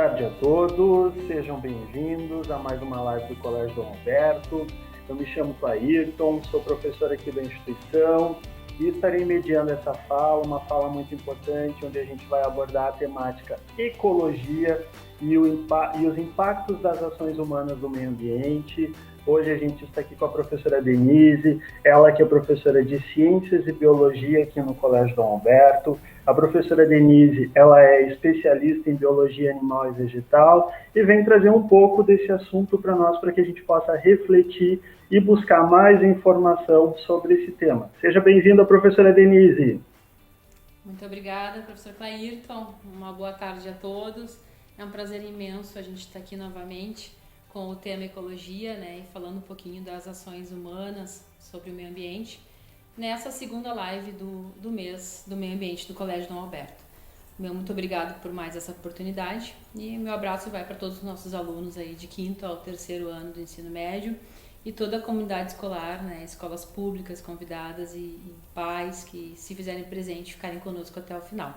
tarde a todos, sejam bem-vindos a mais uma live do Colégio Dom Alberto. Eu me chamo Clairton, sou professor aqui da instituição e estarei mediando essa fala, uma fala muito importante, onde a gente vai abordar a temática ecologia e os impactos das ações humanas no meio ambiente. Hoje a gente está aqui com a professora Denise, ela que é professora de Ciências e Biologia aqui no Colégio Dom Alberto. A professora Denise, ela é especialista em Biologia Animal e Vegetal e vem trazer um pouco desse assunto para nós, para que a gente possa refletir e buscar mais informação sobre esse tema. Seja bem-vinda, professora Denise. Muito obrigada, professor Clairton. Uma boa tarde a todos. É um prazer imenso a gente estar aqui novamente com o tema ecologia, né, e falando um pouquinho das ações humanas sobre o meio ambiente, nessa segunda live do mês do meio ambiente do Colégio Dom Alberto. Muito obrigado por mais essa oportunidade e meu abraço vai para todos os nossos alunos aí de 5º ao 3º ano do ensino médio e toda a comunidade escolar, né, escolas públicas convidadas e pais que se fizerem presente ficarem conosco até o final.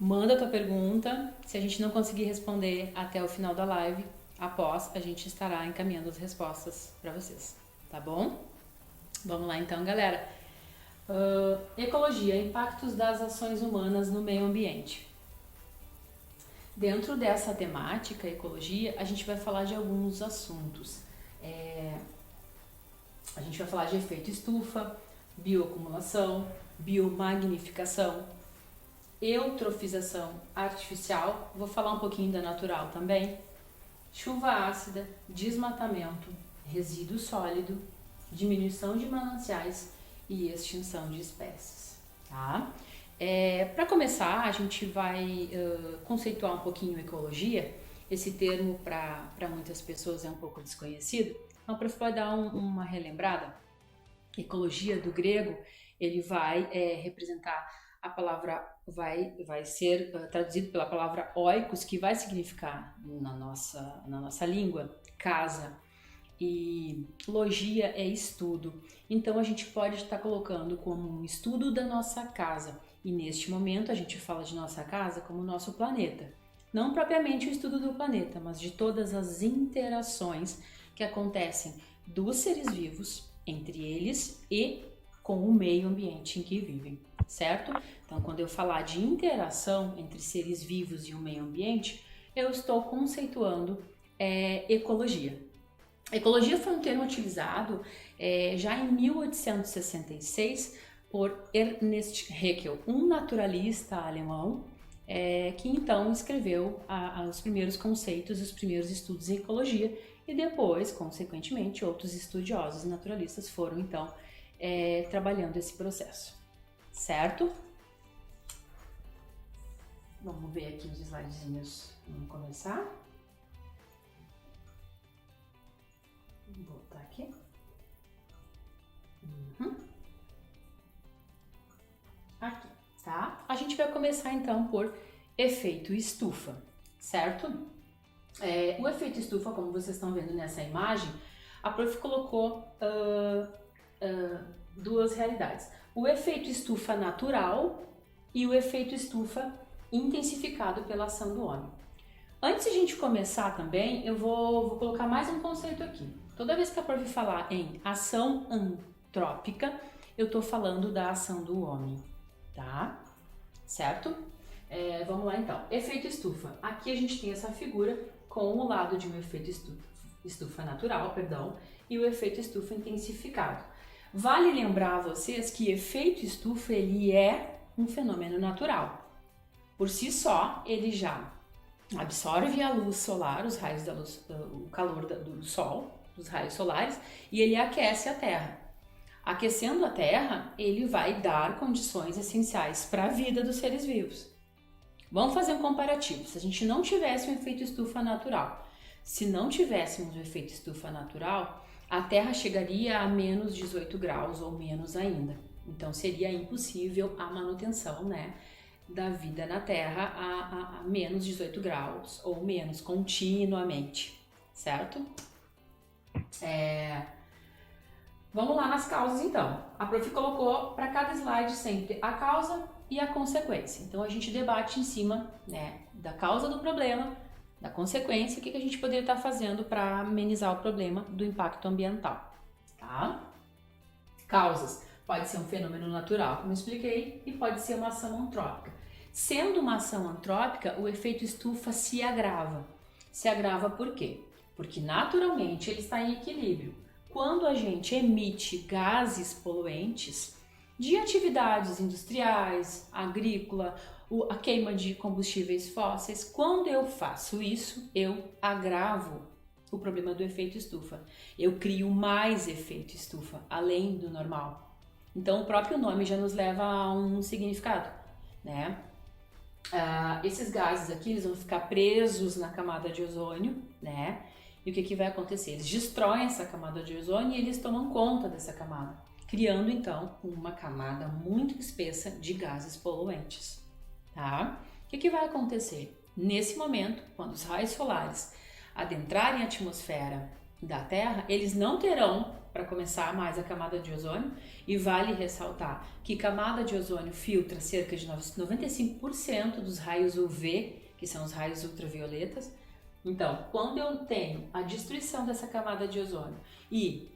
Manda a tua pergunta, se a gente não conseguir responder até o final da live, após a gente estará encaminhando as respostas para vocês, tá bom? Vamos lá então, galera. Ecologia, impactos das ações humanas no meio ambiente. Dentro dessa temática, ecologia, a gente vai falar de alguns assuntos. A gente vai falar de efeito estufa, bioacumulação, biomagnificação, eutrofização artificial, vou falar um pouquinho da natural também, chuva ácida, desmatamento, resíduo sólido, diminuição de mananciais e extinção de espécies, tá? Para começar, a gente vai conceituar um pouquinho ecologia. Esse termo para muitas pessoas é um pouco desconhecido, então para dar uma relembrada, ecologia do grego, ele vai representar a palavra, vai ser traduzido pela palavra oikos, que vai significar na nossa língua casa, e logia é estudo. Então a gente pode estar colocando como um estudo da nossa casa, e neste momento a gente fala de nossa casa como nosso planeta. Não propriamente o estudo do planeta, mas de todas as interações que acontecem dos seres vivos, entre eles e com o meio ambiente em que vivem, certo? Então, quando eu falar de interação entre seres vivos e o meio ambiente, eu estou conceituando ecologia. Ecologia foi um termo utilizado já em 1866 por Ernst Haeckel, um naturalista alemão que então escreveu os primeiros conceitos, os primeiros estudos em ecologia, e depois, consequentemente, outros estudiosos naturalistas foram então trabalhando esse processo, certo? Vamos ver aqui os slidezinhos. Vamos começar. Vou botar aqui. Aqui, tá? A gente vai começar então por efeito estufa, certo? O efeito estufa, como vocês estão vendo nessa imagem, a prof colocou duas realidades. O efeito estufa natural e o efeito estufa intensificado pela ação do homem. Antes de a gente começar também, eu vou colocar mais um conceito aqui. Toda vez que a prof falar em ação antrópica, eu estou falando da ação do homem, tá? Certo? Vamos lá então. Efeito estufa. Aqui a gente tem essa figura com o lado de um efeito estufa natural, e o efeito estufa intensificado. Vale lembrar a vocês que efeito estufa ele é um fenômeno natural. Por si só, ele já absorve a luz solar, os raios da luz, o calor do sol, dos raios solares, e ele aquece a Terra. Aquecendo a Terra, ele vai dar condições essenciais para a vida dos seres vivos. Vamos fazer um comparativo. Se a gente não tivesse um efeito estufa natural, se não tivéssemos um efeito estufa natural, a Terra chegaria a menos 18 graus ou menos ainda. Então seria impossível a manutenção, né, da vida na Terra a menos 18 graus ou menos continuamente, certo? Vamos lá nas causas então. A prof colocou para cada slide sempre a causa e a consequência. Então a gente debate em cima, né, da causa do problema, da consequência, o que a gente poderia estar fazendo para amenizar o problema do impacto ambiental, tá? Causas. Pode ser um fenômeno natural, como eu expliquei, e pode ser uma ação antrópica. Sendo uma ação antrópica, o efeito estufa se agrava. Se agrava por quê? Porque naturalmente ele está em equilíbrio. Quando a gente emite gases poluentes de atividades industriais, agrícola, a queima de combustíveis fósseis, quando eu faço isso, eu agravo o problema do efeito estufa. Eu crio mais efeito estufa, além do normal. Então, o próprio nome já nos leva a um significado, né? Esses gases aqui, eles vão ficar presos na camada de ozônio, né? E o que vai acontecer? Eles destroem essa camada de ozônio e eles tomam conta dessa camada, criando, então, uma camada muito espessa de gases poluentes, tá? O que vai acontecer? Nesse momento, quando os raios solares adentrarem a atmosfera da Terra, eles não terão, para começar, mais a camada de ozônio, e vale ressaltar que camada de ozônio filtra cerca de 95% dos raios UV, que são os raios ultravioletas. Então, quando eu tenho a destruição dessa camada de ozônio e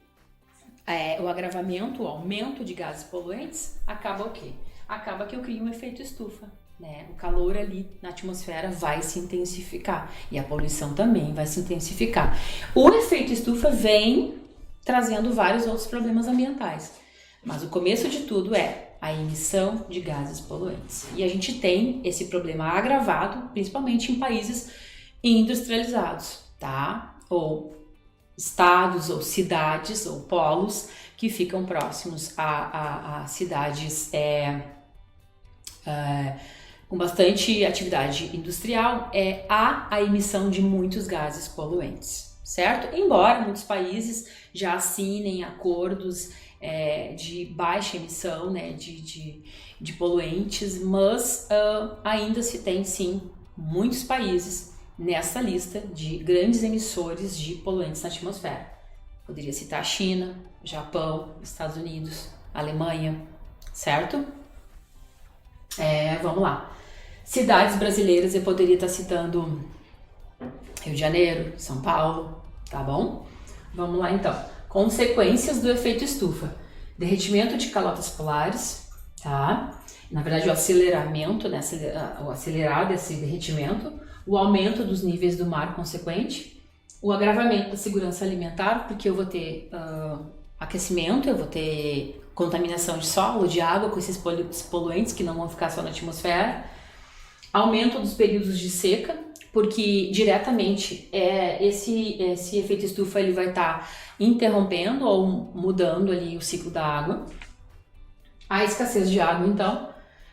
o agravamento, o aumento de gases poluentes, acaba o quê? Acaba que eu crio um efeito estufa, né? O calor ali na atmosfera vai se intensificar e a poluição também vai se intensificar. O efeito estufa vem trazendo vários outros problemas ambientais, mas o começo de tudo é a emissão de gases poluentes. E a gente tem esse problema agravado, principalmente em países industrializados, tá? Ou estados, ou cidades, ou polos que ficam próximos a cidades com bastante atividade industrial, há a emissão de muitos gases poluentes, certo? Embora muitos países já assinem acordos de baixa emissão, né, de poluentes, mas ainda se tem sim muitos países nessa lista de grandes emissores de poluentes na atmosfera. Poderia citar a China, Japão, Estados Unidos, Alemanha, certo? Vamos lá. Cidades brasileiras, eu poderia estar citando Rio de Janeiro, São Paulo, tá bom? Vamos lá então. Consequências do efeito estufa. Derretimento de calotas polares, tá? Na verdade, o aceleramento, né? O acelerar desse derretimento, o aumento dos níveis do mar consequente, o agravamento da segurança alimentar, porque eu vou ter aquecimento, eu vou ter contaminação de solo, de água com esses poluentes que não vão ficar só na atmosfera, aumento dos períodos de seca, porque diretamente esse efeito estufa ele vai estar interrompendo ou mudando ali o ciclo da água, a escassez de água, então,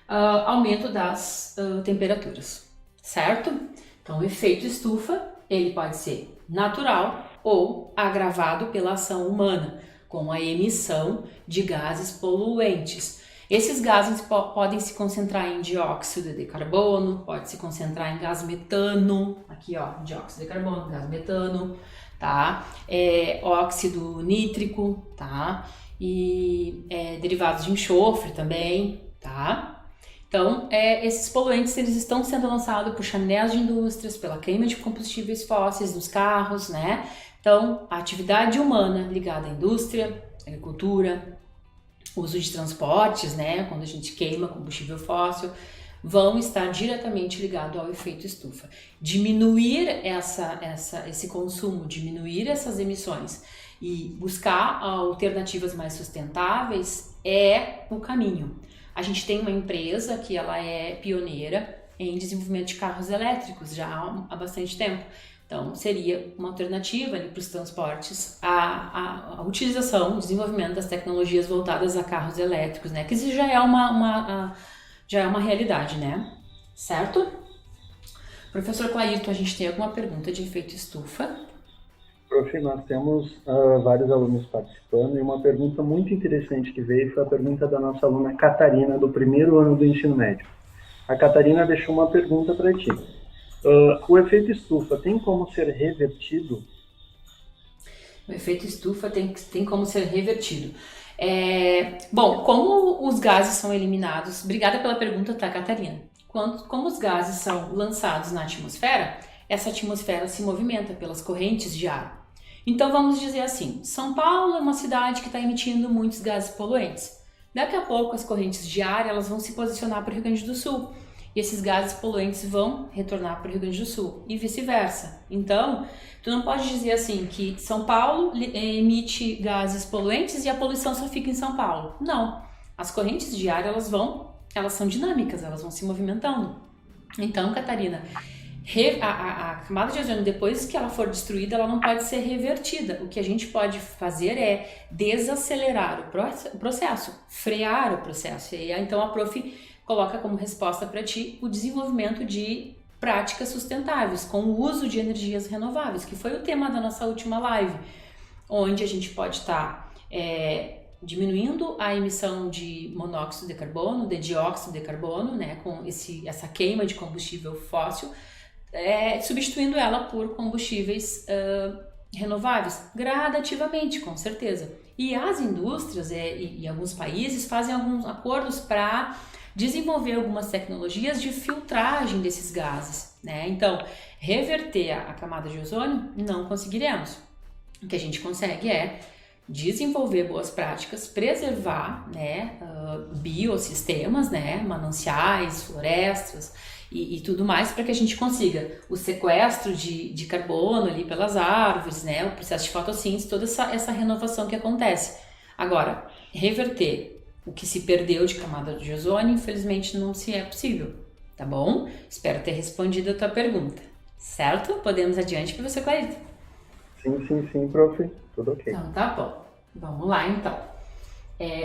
aumento das temperaturas, certo? Então, o efeito estufa, ele pode ser natural ou agravado pela ação humana, com a emissão de gases poluentes. Esses gases podem se concentrar em dióxido de carbono, pode se concentrar em gás metano, aqui ó, dióxido de carbono, gás metano, tá? Óxido nítrico, tá? E derivados de enxofre também, tá? Então, esses poluentes eles estão sendo lançados por chaminés de indústrias, pela queima de combustíveis fósseis nos carros, né? Então, a atividade humana ligada à indústria, agricultura, uso de transportes, né? Quando a gente queima combustível fóssil, vão estar diretamente ligados ao efeito estufa. Diminuir esse consumo, diminuir essas emissões e buscar alternativas mais sustentáveis é o caminho. A gente tem uma empresa que ela é pioneira em desenvolvimento de carros elétricos já há bastante tempo. Então, seria uma alternativa para os transportes a utilização, o desenvolvimento das tecnologias voltadas a carros elétricos, né? Que isso já é uma realidade, né? Certo? Professor Clairton, a gente tem alguma pergunta de efeito estufa? Prof, nós temos vários alunos participando e uma pergunta muito interessante que veio foi a pergunta da nossa aluna Catarina, do primeiro ano do ensino médio. A Catarina deixou uma pergunta para ti. O efeito estufa tem como ser revertido? O efeito estufa tem como ser revertido. Bom, como os gases são eliminados... Obrigada pela pergunta, tá, Catarina? Como os gases são lançados na atmosfera, essa atmosfera se movimenta pelas correntes de ar. Então vamos dizer assim, São Paulo é uma cidade que está emitindo muitos gases poluentes. Daqui a pouco as correntes de ar elas vão se posicionar para o Rio Grande do Sul e esses gases poluentes vão retornar para o Rio Grande do Sul e vice-versa. Então, tu não pode dizer assim que São Paulo emite gases poluentes e a poluição só fica em São Paulo. Não, as correntes de ar elas são dinâmicas, elas vão se movimentando. Então, Catarina, a camada de ozônio, depois que ela for destruída, ela não pode ser revertida. O que a gente pode fazer é desacelerar o processo, frear o processo. E aí, então a Prof coloca como resposta para ti o desenvolvimento de práticas sustentáveis com o uso de energias renováveis, que foi o tema da nossa última live, onde a gente pode estar diminuindo a emissão de monóxido de carbono, de dióxido de carbono, né, com essa queima de combustível fóssil, substituindo ela por combustíveis renováveis, gradativamente, com certeza. E as indústrias e alguns países fazem alguns acordos para desenvolver algumas tecnologias de filtragem desses gases, né? Então, reverter a camada de ozônio não conseguiremos. O que a gente consegue é desenvolver boas práticas, preservar, né, biossistemas, né, mananciais, florestas e tudo mais, para que a gente consiga o sequestro de carbono ali pelas árvores, né, o processo de fotossíntese, toda essa renovação que acontece. Agora, reverter o que se perdeu de camada de ozônio, infelizmente não se é possível, tá bom? Espero ter respondido a tua pergunta, certo? Podemos adiante para você, Clarita? Sim, prof. Tudo ok. Então, tá bom. Vamos lá, então.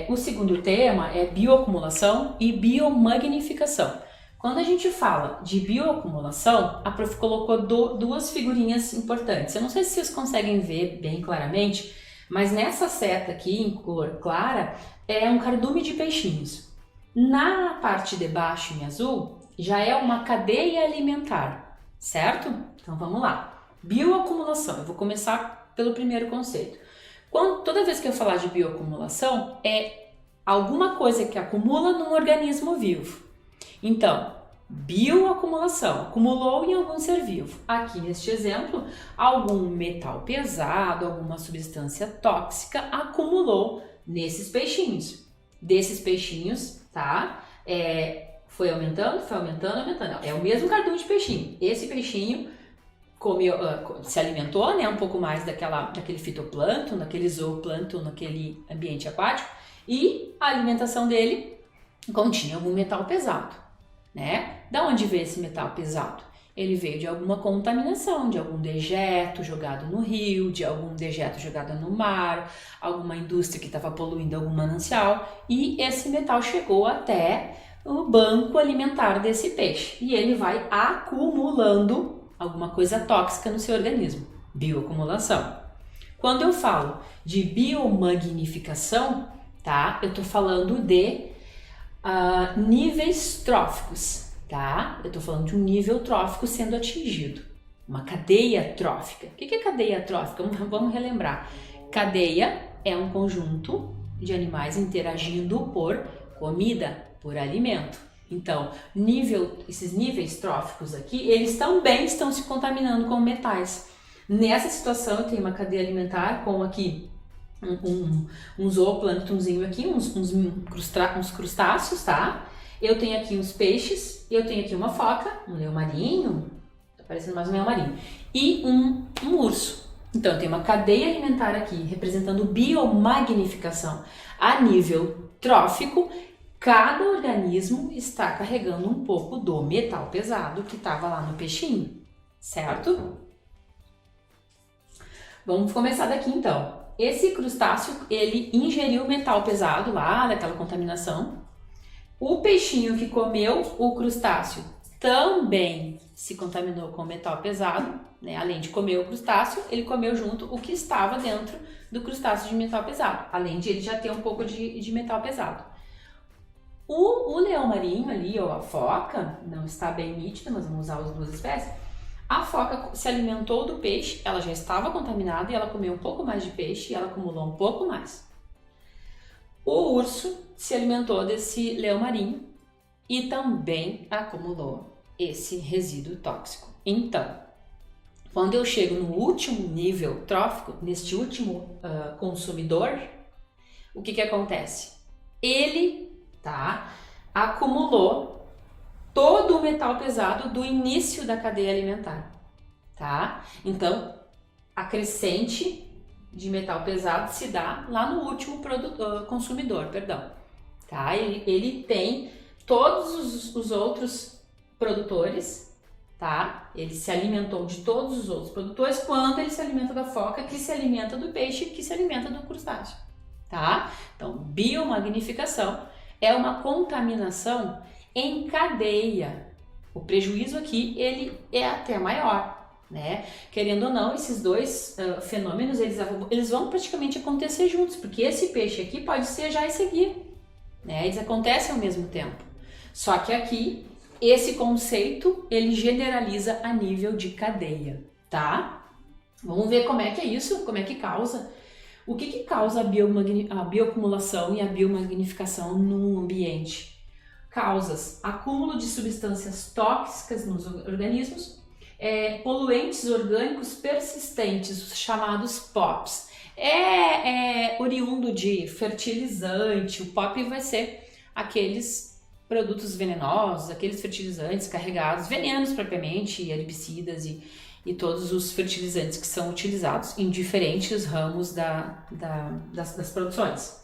O segundo tema é bioacumulação e biomagnificação. Quando a gente fala de bioacumulação, a Prof colocou duas figurinhas importantes. Eu não sei se vocês conseguem ver bem claramente, mas nessa seta aqui, em cor clara, é um cardume de peixinhos. Na parte de baixo, em azul, já é uma cadeia alimentar, certo? Então vamos lá. Bioacumulação. Eu vou começar pelo primeiro conceito. Toda vez que eu falar de bioacumulação, é alguma coisa que acumula num organismo vivo. Então, bioacumulação, acumulou em algum ser vivo. Aqui neste exemplo, algum metal pesado, alguma substância tóxica acumulou nesses peixinhos. Desses peixinhos, tá? Foi aumentando. É o mesmo cardume de peixinho. Esse peixinho se alimentou, né, um pouco mais daquele fitoplâncton, daquele zooplâncton, naquele ambiente aquático, e a alimentação dele continha algum metal pesado, né? Da onde veio esse metal pesado? Ele veio de alguma contaminação, de algum dejeto jogado no rio, de algum dejeto jogado no mar, alguma indústria que estava poluindo algum manancial, e esse metal chegou até o banco alimentar desse peixe, e ele vai acumulando alguma coisa tóxica no seu organismo, bioacumulação. Quando eu falo de biomagnificação, tá? Eu tô falando de níveis tróficos, tá? Eu tô falando de um nível trófico sendo atingido, uma cadeia trófica. O que é cadeia trófica? Vamos relembrar. Cadeia é um conjunto de animais interagindo por comida, por alimento. Então, esses níveis tróficos aqui, eles também estão se contaminando com metais. Nessa situação, eu tenho uma cadeia alimentar com aqui um zooplânctonzinho aqui, uns crustáceos, tá? Eu tenho aqui uns peixes, eu tenho aqui uma foca, um leão marinho, tá parecendo mais um leão marinho, e um urso. Então, eu tenho uma cadeia alimentar aqui, representando biomagnificação a nível trófico. Cada organismo está carregando um pouco do metal pesado que estava lá no peixinho, certo? Vamos começar daqui então. Esse crustáceo, ele ingeriu metal pesado lá daquela contaminação. O peixinho que comeu o crustáceo também se contaminou com metal pesado, né? Além de comer o crustáceo, ele comeu junto o que estava dentro do crustáceo de metal pesado, além de ele já ter um pouco de metal pesado. O leão marinho ali, ou a foca, não está bem nítida, mas vamos usar as duas espécies. A foca se alimentou do peixe, ela já estava contaminada e ela comeu um pouco mais de peixe e ela acumulou um pouco mais. O urso se alimentou desse leão marinho e também acumulou esse resíduo tóxico. Então, Quando eu chego no último nível trófico, neste último consumidor, o que acontece? Ele, tá, acumulou todo o metal pesado do início da cadeia alimentar, tá? Então, a crescente de metal pesado se dá lá no último consumidor, tá? Ele tem todos os outros produtores, tá? Ele se alimentou de todos os outros produtores quando ele se alimenta da foca, que se alimenta do peixe, que se alimenta do crustáceo, tá? Então, biomagnificação é uma contaminação em cadeia. O prejuízo aqui, ele é até maior, né? Querendo ou não, esses dois fenômenos, eles vão praticamente acontecer juntos, porque esse peixe aqui pode ser já esse aqui, né? Eles acontecem ao mesmo tempo. Só que aqui, esse conceito, ele generaliza a nível de cadeia, tá? Vamos ver como é que é isso, como é que causa. O que causa a bioacumulação e a biomagnificação num ambiente? Causas acúmulo de substâncias tóxicas nos organismos, poluentes orgânicos persistentes, os chamados POPs. Oriundo de fertilizante, o POP vai ser aqueles produtos venenosos, aqueles fertilizantes carregados, venenos propriamente, herbicidas e todos os fertilizantes que são utilizados em diferentes ramos das produções.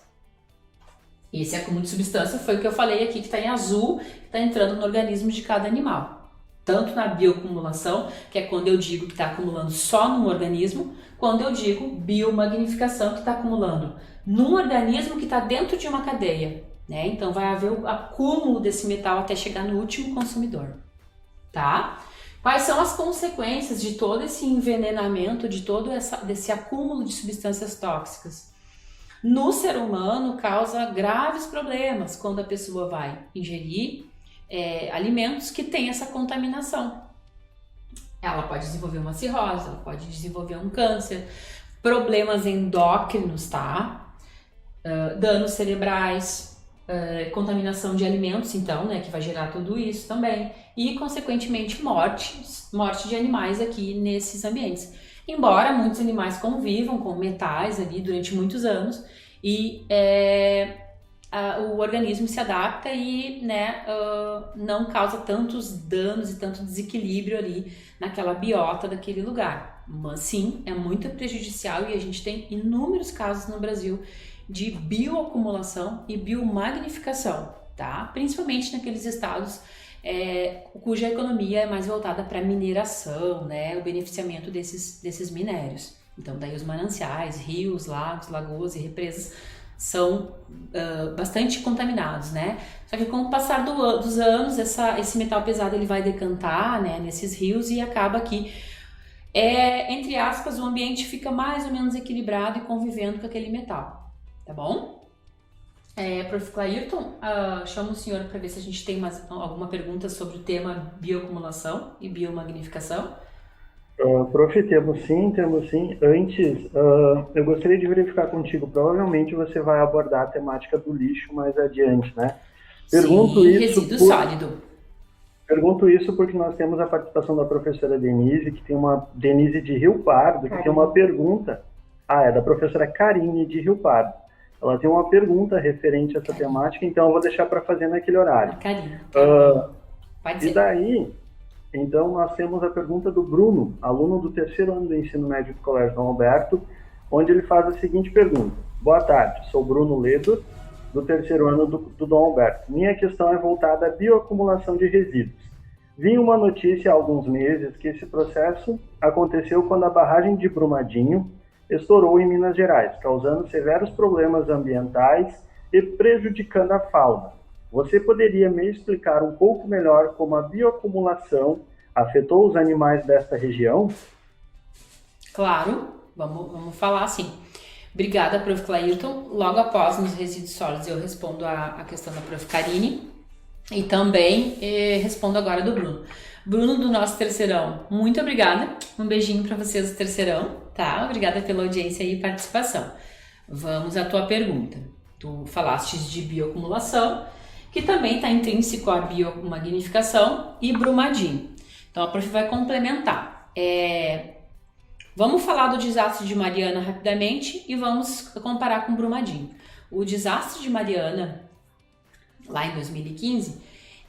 Esse acúmulo de substância foi o que eu falei aqui, que está em azul, que está entrando no organismo de cada animal. Tanto na bioacumulação, que é quando eu digo que está acumulando só num organismo, quando eu digo biomagnificação, que está acumulando num organismo que está dentro de uma cadeia, né? Então vai haver o acúmulo desse metal até chegar no último consumidor, tá? Quais são as consequências de todo esse envenenamento, de todo desse acúmulo de substâncias tóxicas? No ser humano, causa graves problemas quando a pessoa vai ingerir alimentos que têm essa contaminação. Ela pode desenvolver uma cirrose, ela pode desenvolver um câncer, problemas endócrinos, tá? Danos cerebrais, contaminação de alimentos, então, né, que vai gerar tudo isso também, e consequentemente morte de animais aqui nesses ambientes. Embora muitos animais convivam com metais ali durante muitos anos e o organismo se adapta e, né, não causa tantos danos e tanto desequilíbrio ali naquela biota daquele lugar. Mas sim, é muito prejudicial e a gente tem inúmeros casos no Brasil de bioacumulação e biomagnificação, tá? Principalmente naqueles estados cuja economia é mais voltada para mineração, né? O beneficiamento desses minérios. Então, daí os mananciais, rios, lagos, lagoas e represas são bastante contaminados, né? Só que com o passar dos anos, esse metal pesado ele vai decantar, né, nesses rios e acaba que, entre aspas, o ambiente fica mais ou menos equilibrado e convivendo com aquele metal, tá bom? Prof. Clairton, chamo o senhor para ver se a gente tem alguma pergunta sobre o tema bioacumulação e biomagnificação. Prof, temos sim. Antes, eu gostaria de verificar contigo, provavelmente você vai abordar a temática do lixo mais adiante, né? Resíduo sólido. Pergunto isso porque nós temos a participação da professora Denise, Denise de Rio Pardo, que tem uma pergunta. É da professora Karine de Rio Pardo. Ela tem uma pergunta referente a essa temática, então eu vou deixar para fazer naquele horário. Karine. Pode ser. E daí, então, nós temos a pergunta do Bruno, aluno do 3º ano do ensino médio do Colégio Dom Alberto, onde ele faz a seguinte pergunta. Boa tarde, sou Bruno Ledo, do 3º ano do Dom Alberto. Minha questão é voltada à bioacumulação de resíduos. Vi uma notícia há alguns meses que esse processo aconteceu quando a barragem de Brumadinho estourou em Minas Gerais, causando severos problemas ambientais e prejudicando a fauna. Você poderia me explicar um pouco melhor como a bioacumulação afetou os animais desta região? Claro, vamos falar assim. Obrigada, Prof. Clairton. Logo após nos resíduos sólidos eu respondo a questão da Prof. Karine e também respondo agora do Bruno. Bruno, do nosso terceirão, muito obrigada. Um beijinho para vocês do terceirão, tá? Obrigada pela audiência e participação. Vamos à tua pergunta. Tu falaste de bioacumulação, que também está intrínseco à biomagnificação e Brumadinho. Então a prof vai complementar. Vamos falar do desastre de Mariana rapidamente e vamos comparar com Brumadinho. O desastre de Mariana, lá em 2015,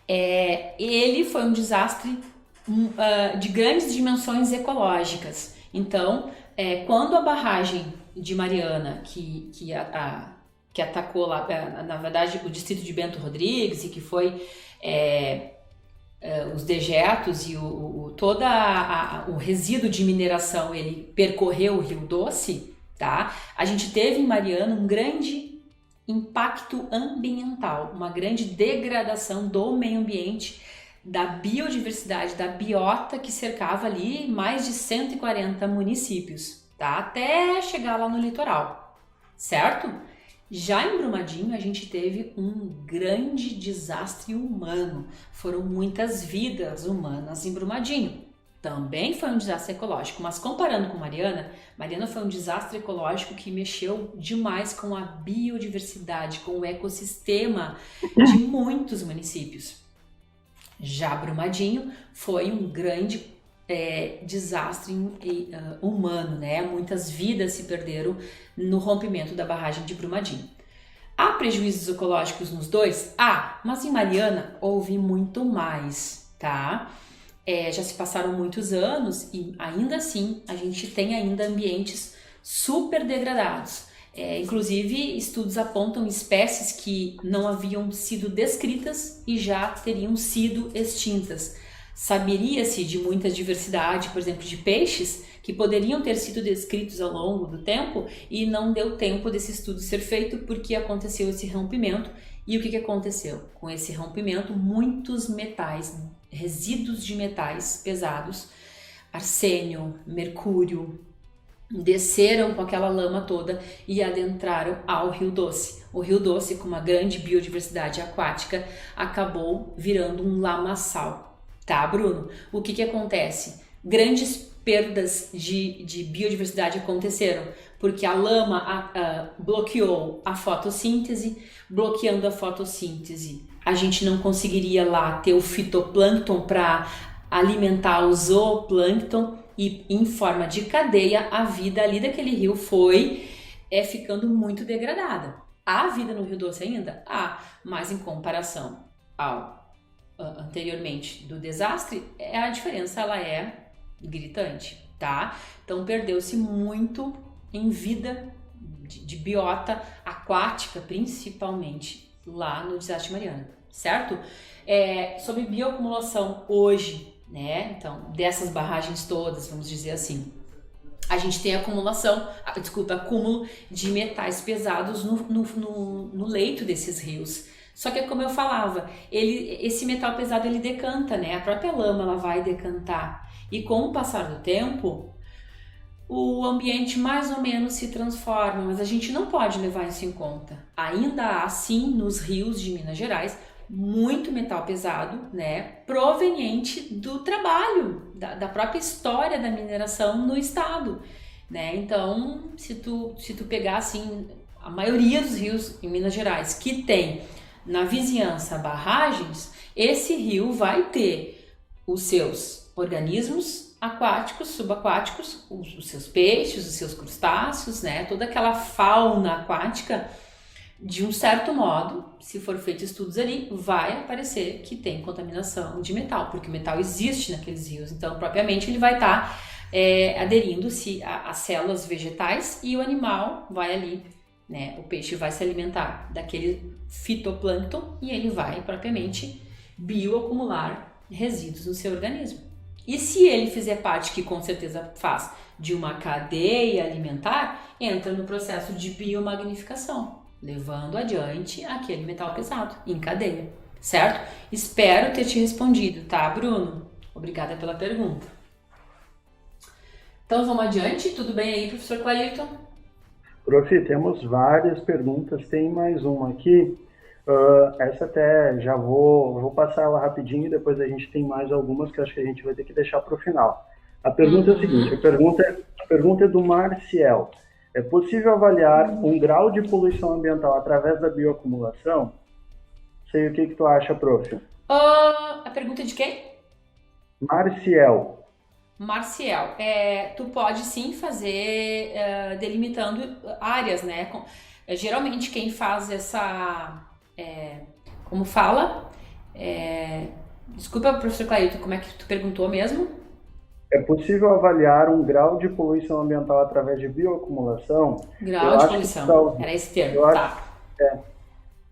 ele foi um desastre de grandes dimensões ecológicas. Então, quando a barragem de Mariana, que atacou lá, na verdade, o distrito de Bento Rodrigues, e que foi os dejetos e todo o resíduo de mineração, ele percorreu o Rio Doce, tá? A gente teve em Mariana um grande impacto ambiental, uma grande degradação do meio ambiente, da biodiversidade, da biota que cercava ali mais de 140 municípios, tá? Até chegar lá no litoral, certo? Já em Brumadinho, a gente teve um grande desastre humano. Foram muitas vidas humanas em Brumadinho. Também foi um desastre ecológico, mas comparando com Mariana foi um desastre ecológico que mexeu demais com a biodiversidade, com o ecossistema de muitos municípios. Já Brumadinho foi um grande desastre humano, né? Muitas vidas se perderam no rompimento da barragem de Brumadinho. Há prejuízos ecológicos nos dois? Mas em Mariana houve muito mais, tá? Já se passaram muitos anos e ainda assim a gente tem ainda ambientes super degradados. Inclusive, estudos apontam espécies que não haviam sido descritas e já teriam sido extintas. Saberia-se de muita diversidade, por exemplo, de peixes que poderiam ter sido descritos ao longo do tempo e não deu tempo desse estudo ser feito porque aconteceu esse rompimento. E o que aconteceu? Com esse rompimento, muitos metais, resíduos de metais pesados, arsênio, mercúrio, desceram com aquela lama toda e adentraram ao Rio Doce. O Rio Doce, com uma grande biodiversidade aquática, acabou virando um lamaçal. Tá, Bruno? O que acontece? Grandes perdas de biodiversidade aconteceram porque a lama bloqueou a fotossíntese. Bloqueando a fotossíntese, a gente não conseguiria lá ter o fitoplâncton para alimentar o zooplâncton e em forma de cadeia a vida ali daquele rio foi ficando muito degradada. Há vida no Rio Doce ainda? Mas em comparação ao anteriormente do desastre, a diferença ela é gritante, tá? Então perdeu-se muito em vida de biota aquática, principalmente lá no desastre de Mariana, certo? Sobre bioacumulação hoje, né? Então, dessas barragens todas, vamos dizer assim, a gente tem acúmulo de metais pesados no leito desses rios. Só que, como eu falava, esse metal pesado ele decanta, né? A própria lama ela vai decantar. E com o passar do tempo, o ambiente mais ou menos se transforma, mas a gente não pode levar isso em conta. Ainda há, sim, nos rios de Minas Gerais, muito metal pesado, né? Proveniente do trabalho, da própria história da mineração no estado, né? Então, se tu pegar, assim, a maioria dos rios em Minas Gerais que tem na vizinhança barragens, esse rio vai ter os seus organismos aquáticos, subaquáticos, os seus peixes, os seus crustáceos, né? Toda aquela fauna aquática, de um certo modo, se for feito estudos ali, vai aparecer que tem contaminação de metal, porque o metal existe naqueles rios, então propriamente ele vai estar aderindo-se às células vegetais e o animal vai ali, né? O peixe vai se alimentar daquele fitoplâncton e ele vai propriamente bioacumular resíduos no seu organismo. E se ele fizer parte, que com certeza faz, de uma cadeia alimentar, entra no processo de biomagnificação, levando adiante aquele metal pesado em cadeia, certo? Espero ter te respondido, tá, Bruno? Obrigada pela pergunta. Então vamos adiante, tudo bem aí, professor Clairton? Prof, temos várias perguntas, tem mais uma aqui. Essa até já vou passar ela rapidinho e depois a gente tem mais algumas que acho que a gente vai ter que deixar para o final. A pergunta é a seguinte, a pergunta é do Marciel. É possível avaliar um grau de poluição ambiental através da bioacumulação? Sei o que tu acha, prof. A pergunta é de quem? Marciel. Marcial, tu pode sim fazer delimitando áreas, né? Geralmente quem faz essa, como fala, desculpa, professor Clailton, como é que tu perguntou mesmo? É possível avaliar um grau de poluição ambiental através de bioacumulação? Grau Eu de acho que poluição, tal, era esse eu termo, acho, tá. é,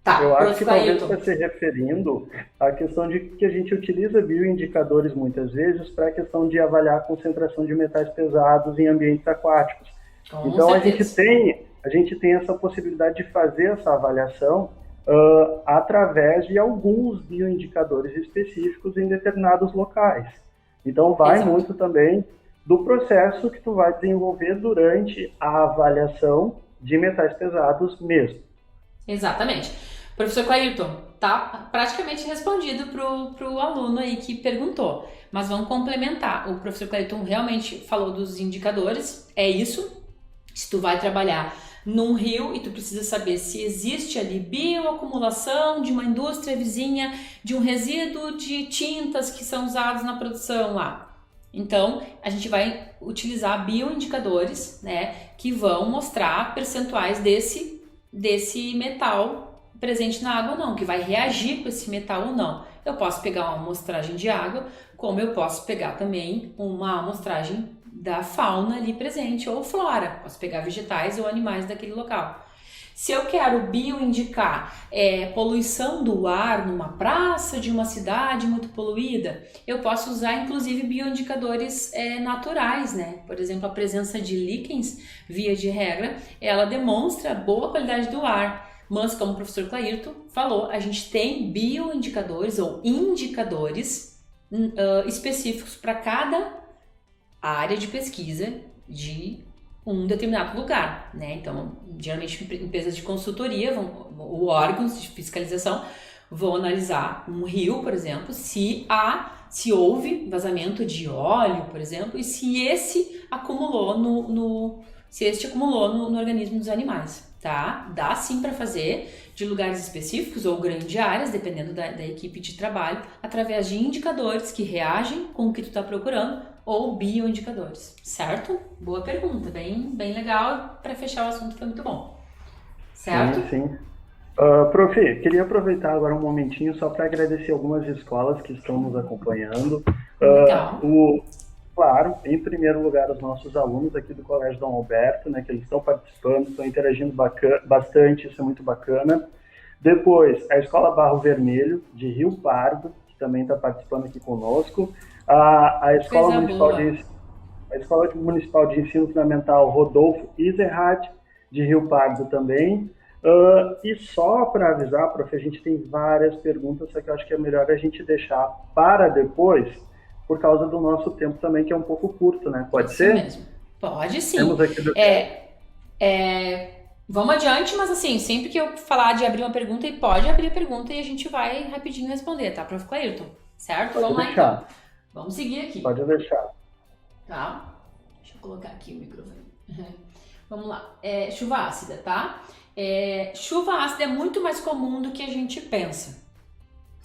Tá, eu acho professor que talvez Clailton. está se referindo à questão de que a gente utiliza bioindicadores muitas vezes para a questão de avaliar a concentração de metais pesados em ambientes aquáticos. Com Então certeza. a gente tem essa possibilidade de fazer essa avaliação através de alguns bioindicadores específicos em determinados locais. Então vai Exato. muito também do processo que tu vai desenvolver durante a avaliação de metais pesados mesmo. Exatamente. Professor Clailton, tá praticamente respondido pro aluno aí que perguntou. Mas vamos complementar. O professor Clailton realmente falou dos indicadores, é isso. Se tu vai trabalhar num rio e tu precisa saber se existe ali bioacumulação de uma indústria vizinha, de um resíduo de tintas que são usados na produção lá. Então, a gente vai utilizar bioindicadores, né, que vão mostrar percentuais desse metal presente na água ou não, que vai reagir com esse metal ou não. Eu posso pegar uma amostragem de água, como eu posso pegar também uma amostragem da fauna ali presente, ou flora, posso pegar vegetais ou animais daquele local. Se eu quero bioindicar poluição do ar numa praça de uma cidade muito poluída, eu posso usar inclusive bioindicadores naturais, né? Por exemplo, a presença de líquens, via de regra, ela demonstra boa qualidade do ar. Mas, como o professor Clailton falou, a gente tem bioindicadores ou indicadores específicos para cada área de pesquisa de um determinado lugar, né? Então, geralmente empresas de consultoria, ou órgãos de fiscalização, vão analisar um rio, por exemplo, se houve vazamento de óleo, por exemplo, e se esse acumulou no organismo dos animais, tá? Dá sim para fazer de lugares específicos ou grandes áreas, dependendo da equipe de trabalho, através de indicadores que reagem com o que tu está procurando, ou bioindicadores, certo? Boa pergunta, bem legal, para fechar o assunto, foi muito bom, certo? Sim. Prof, queria aproveitar agora um momentinho só para agradecer algumas escolas que estão nos acompanhando. Legal. Claro, em primeiro lugar, os nossos alunos aqui do Colégio Dom Alberto, né, que eles estão participando, estão interagindo bastante, isso é muito bacana. Depois, a Escola Barro Vermelho, de Rio Pardo, que também está participando aqui conosco. A Escola Municipal de Ensino Fundamental Rodolfo Iserhat, de Rio Pardo também. E só para avisar, prof, a gente tem várias perguntas, só que eu acho que é melhor a gente deixar para depois, por causa do nosso tempo também, que é um pouco curto, né? Pode ser? Mesmo. Pode sim. Temos aqui Vamos adiante, mas assim, sempre que eu falar de abrir uma pergunta, pode abrir a pergunta e a gente vai rapidinho responder, tá, prof. Clailton? Certo? Pode Vamos deixar. lá então. Vamos seguir aqui. Pode deixar. Tá? Deixa eu colocar aqui o microfone. Vamos lá. Chuva ácida, tá? Chuva ácida é muito mais comum do que a gente pensa.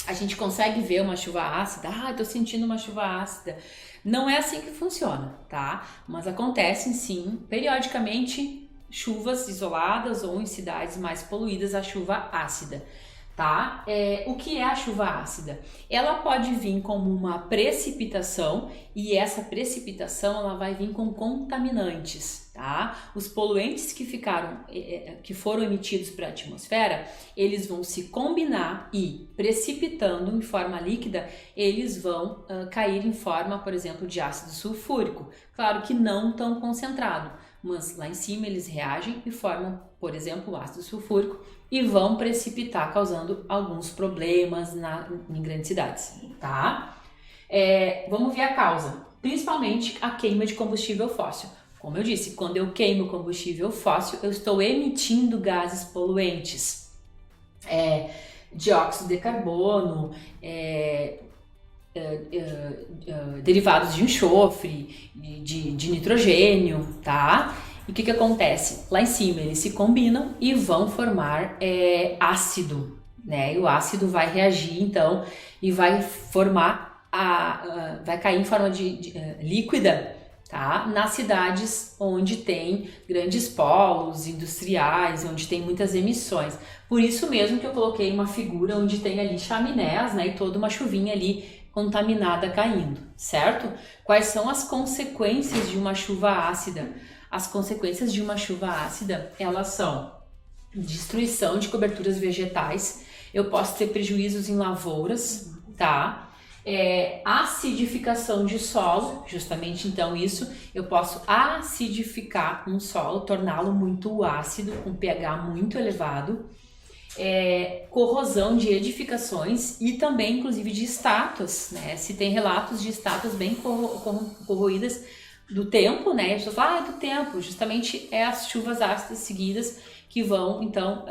A gente consegue ver uma chuva ácida, tô sentindo uma chuva ácida. Não é assim que funciona, tá? Mas acontecem sim, periodicamente, chuvas isoladas ou em cidades mais poluídas, a chuva ácida, tá? O que é a chuva ácida? Ela pode vir como uma precipitação e essa precipitação ela vai vir com contaminantes, tá? Os poluentes que foram emitidos para a atmosfera, eles vão se combinar e precipitando em forma líquida, eles vão cair em forma, por exemplo, de ácido sulfúrico. Claro que não tão concentrado, mas lá em cima eles reagem e formam, por exemplo, o ácido sulfúrico e vão precipitar, causando alguns problemas em grandes cidades, tá? Vamos ver a causa, principalmente a queima de combustível fóssil. Como eu disse, quando eu queimo combustível fóssil, eu estou emitindo gases poluentes, dióxido de carbono, derivados de enxofre, de nitrogênio, tá? E o que acontece? Lá em cima eles se combinam e vão formar ácido, né? E o ácido vai reagir então e vai formar vai cair em forma de líquida, tá? Nas cidades onde tem grandes polos industriais, onde tem muitas emissões. Por isso mesmo que eu coloquei uma figura onde tem ali chaminés, né? E toda uma chuvinha ali contaminada caindo, certo? Quais são as consequências de uma chuva ácida? As consequências de uma chuva ácida, elas são destruição de coberturas vegetais, eu posso ter prejuízos em lavouras, tá? Acidificação de solo, justamente então isso, eu posso acidificar um solo, torná-lo muito ácido, com pH muito elevado, corrosão de edificações e também inclusive de estátuas, né? Se tem relatos de estátuas bem corroídas do tempo, né? As pessoas falam, do tempo, justamente as chuvas ácidas seguidas que vão então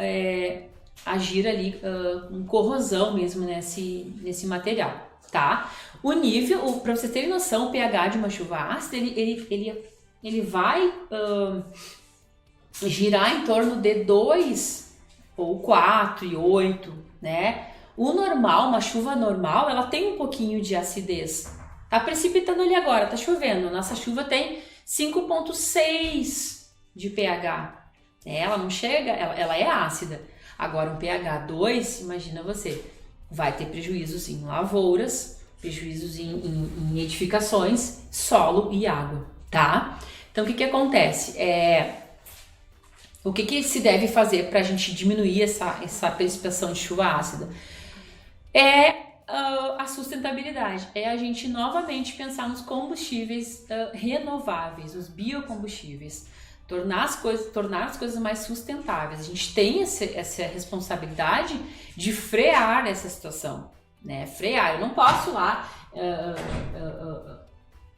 agir ali com corrosão mesmo nesse material, tá? O nível, para vocês terem noção, o pH de uma chuva ácida, ele vai girar em torno de 2 ou 4,8, né? O normal, uma chuva normal, ela tem um pouquinho de acidez. Tá precipitando ali agora, tá chovendo. Nossa chuva tem 5,6 de pH. Ela não chega, ela é ácida. Agora um pH 2, imagina você, vai ter prejuízos em lavouras, prejuízos em edificações, solo e água, tá? Então o que acontece? O que se deve fazer para a gente diminuir essa precipitação de chuva ácida? A sustentabilidade, a gente novamente pensar nos combustíveis renováveis, os biocombustíveis, tornar as coisas mais sustentáveis. A gente tem essa responsabilidade de frear essa situação, né? Frear, eu não posso lá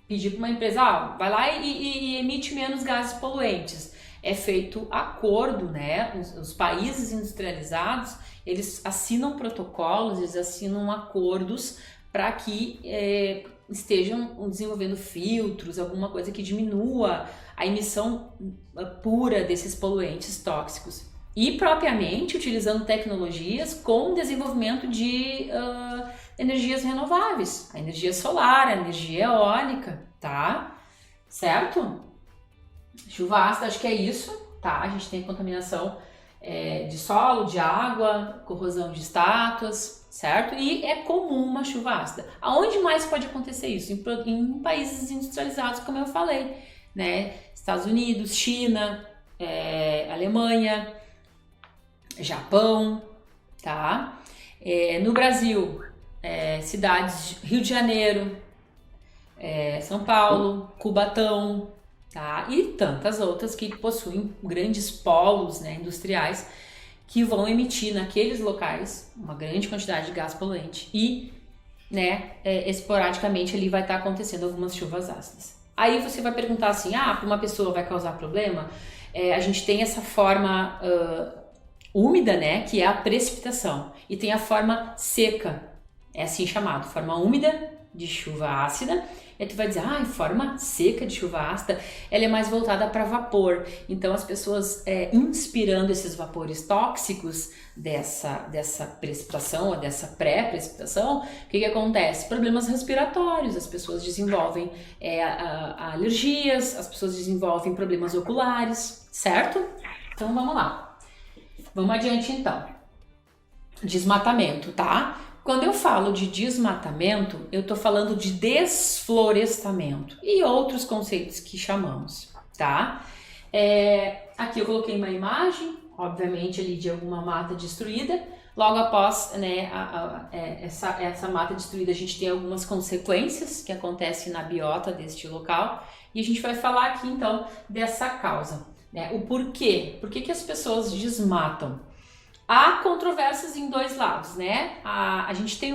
pedir para uma empresa, vai lá e emite menos gases poluentes. É feito acordo, né? Os países industrializados, eles assinam protocolos, eles assinam acordos para que estejam desenvolvendo filtros, alguma coisa que diminua a emissão pura desses poluentes tóxicos. E propriamente utilizando tecnologias com desenvolvimento de energias renováveis, a energia solar, a energia eólica, tá? Certo? Chuva ácida, acho que é isso, tá? A gente tem contaminação de solo, de água, corrosão de estátuas, certo? E é comum uma chuva ácida. Aonde mais pode acontecer isso? Em países industrializados, como eu falei, né? Estados Unidos, China, Alemanha, Japão, tá? No Brasil, cidades Rio de Janeiro, São Paulo, Cubatão, tá? E tantas outras que possuem grandes polos, né, industriais que vão emitir naqueles locais uma grande quantidade de gás poluente e, né, esporadicamente ali vai estar acontecendo algumas chuvas ácidas. Aí você vai perguntar assim, para uma pessoa vai causar problema? A gente tem essa forma úmida, né, que é a precipitação, e tem a forma seca, é assim chamado, forma úmida de chuva ácida. E tu vai dizer, forma seca de chuva ácida, ela é mais voltada para vapor. Então as pessoas inspirando esses vapores tóxicos dessa precipitação ou dessa pré-precipitação, o que acontece? Problemas respiratórios, as pessoas desenvolvem alergias, as pessoas desenvolvem problemas oculares, certo? Então vamos lá. Vamos adiante então. Desmatamento, tá? Quando eu falo de desmatamento, eu estou falando de desflorestamento e outros conceitos que chamamos, tá? Aqui eu coloquei uma imagem, obviamente ali de alguma mata destruída. Logo após, né, essa mata destruída, a gente tem algumas consequências que acontecem na biota deste local e a gente vai falar aqui então dessa causa, né? O porquê? Por que as pessoas desmatam? Há controvérsias em dois lados, né? A gente tem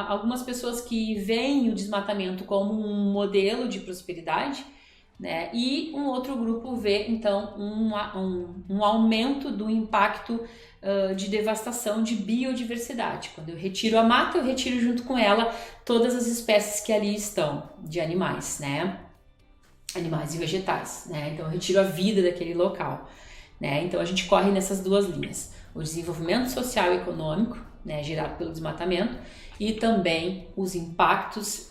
algumas pessoas que veem o desmatamento como um modelo de prosperidade, né? E um outro grupo vê, então, um aumento do impacto de devastação de biodiversidade. Quando eu retiro a mata, eu retiro junto com ela todas as espécies que ali estão, de animais, né? Animais e vegetais, né? Então, eu retiro a vida daquele local, né? Então, a gente corre nessas duas linhas. O desenvolvimento social e econômico, né, gerado pelo desmatamento, e também os impactos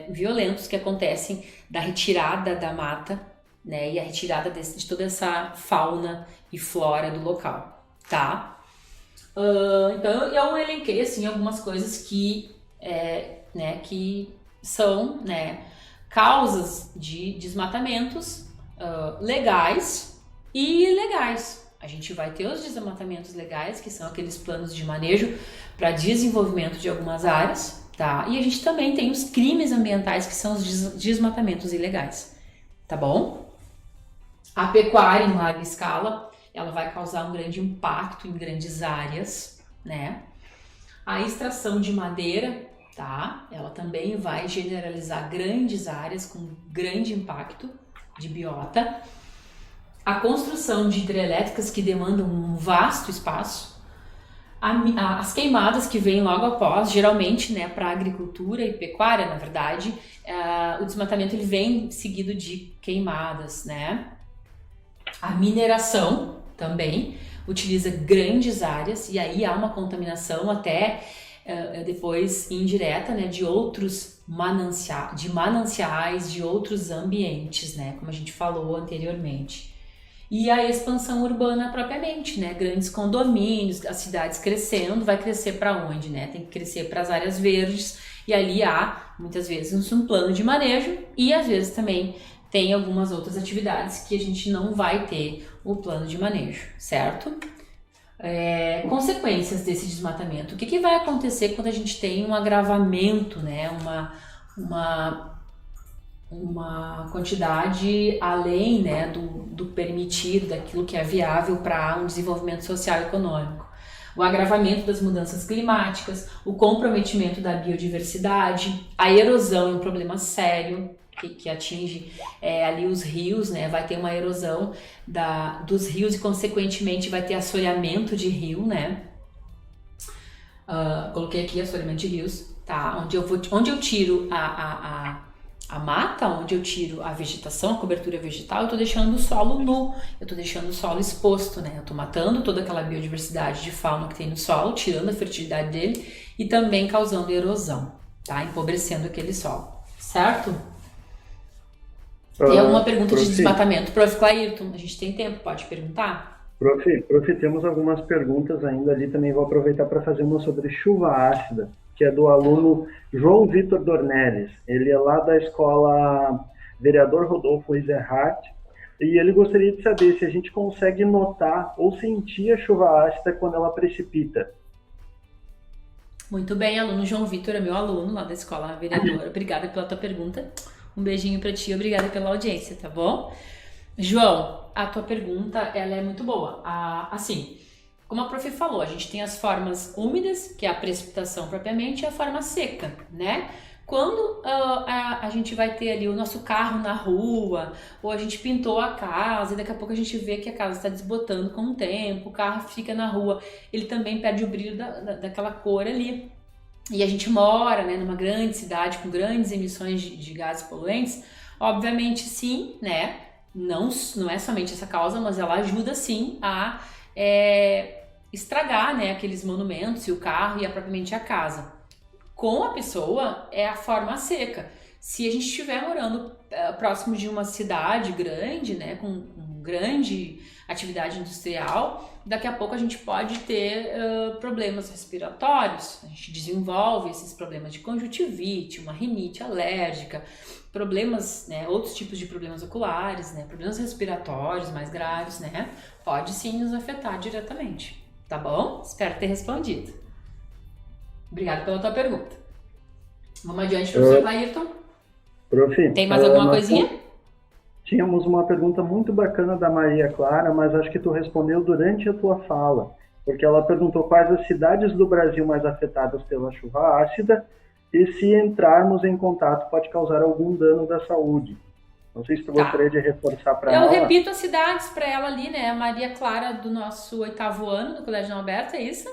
violentos que acontecem da retirada da mata, né, e a retirada de toda essa fauna e flora do local, tá? Então eu elenquei assim algumas coisas que, que são, né, causas de desmatamentos legais e ilegais. A gente vai ter os desmatamentos legais, que são aqueles planos de manejo para desenvolvimento de algumas áreas, tá? E a gente também tem os crimes ambientais, que são os desmatamentos ilegais, tá bom? A pecuária em larga escala, ela vai causar um grande impacto em grandes áreas, né? A extração de madeira, tá? Ela também vai generalizar grandes áreas com grande impacto de biota. A construção de hidrelétricas que demandam um vasto espaço. As queimadas que vêm logo após, geralmente, né, para agricultura e pecuária, na verdade, o desmatamento ele vem seguido de queimadas, né? A mineração também utiliza grandes áreas e aí há uma contaminação até depois indireta, né, de outros mananciais, de outros ambientes, né, como a gente falou anteriormente. E a expansão urbana propriamente, né, grandes condomínios, as cidades crescendo, vai crescer para onde, né? Tem que crescer para as áreas verdes e ali há muitas vezes um plano de manejo e às vezes também tem algumas outras atividades que a gente não vai ter o plano de manejo, certo? Consequências desse desmatamento. O que vai acontecer quando a gente tem um agravamento, né? Uma quantidade além, né, do permitido, daquilo que é viável para um desenvolvimento social e econômico. O agravamento das mudanças climáticas, o comprometimento da biodiversidade, a erosão é um problema sério que atinge ali os rios, né? Vai ter uma erosão dos rios e consequentemente vai ter assoreamento de rio, né? Coloquei aqui assoreamento de rios, tá? Onde eu tiro a mata, onde eu tiro a vegetação, a cobertura vegetal, eu tô deixando o solo nu, eu tô deixando o solo exposto, né? Eu tô matando toda aquela biodiversidade de fauna que tem no solo, tirando a fertilidade dele e também causando erosão, tá? Empobrecendo aquele solo, certo? Tem alguma pergunta de desmatamento? Prof. Clairton, a gente tem tempo, pode perguntar? Prof, temos algumas perguntas ainda ali, também vou aproveitar para fazer uma sobre chuva ácida, que é do aluno João Vitor Dornelles. Ele é lá da escola Vereador Rodolfo Eisenhardt, e ele gostaria de saber se a gente consegue notar ou sentir a chuva ácida quando ela precipita. Muito bem, aluno João Vitor, é meu aluno lá da escola Vereador. Obrigada pela tua pergunta. Um beijinho para ti, obrigada pela audiência, tá bom? João, a tua pergunta, ela é muito boa. Assim, como a prof falou, a gente tem as formas úmidas, que é a precipitação propriamente, e a forma seca, né? Quando a gente vai ter ali o nosso carro na rua, ou a gente pintou a casa, e daqui a pouco a gente vê que a casa está desbotando com o tempo, o carro fica na rua, ele também perde o brilho daquela cor ali. E a gente mora, né, numa grande cidade com grandes emissões de gases poluentes, obviamente sim, né? Não é somente essa causa, mas ela ajuda sim a estragar, né, aqueles monumentos e o carro e propriamente a casa. Com a pessoa é a forma seca. Se a gente estiver morando próximo de uma cidade grande, né, com grande atividade industrial, daqui a pouco a gente pode ter problemas respiratórios. A gente desenvolve esses problemas de conjuntivite, uma rinite alérgica, problemas, né, outros tipos de problemas oculares, né, problemas respiratórios mais graves, né, pode sim nos afetar diretamente, tá bom? Espero ter respondido. Obrigada pela tua pergunta. Vamos adiante, professor Clairton. Prof, tem mais alguma coisinha? Tínhamos uma pergunta muito bacana da Maria Clara, mas acho que tu respondeu durante a tua fala, porque ela perguntou quais as cidades do Brasil mais afetadas pela chuva ácida e se entrarmos em contato pode causar algum dano da saúde. Não sei se tu gostaria de reforçar para ela. Eu repito as cidades para ela ali, né? A Maria Clara do nosso 8º ano do Colégio Dom Alberto, é isso?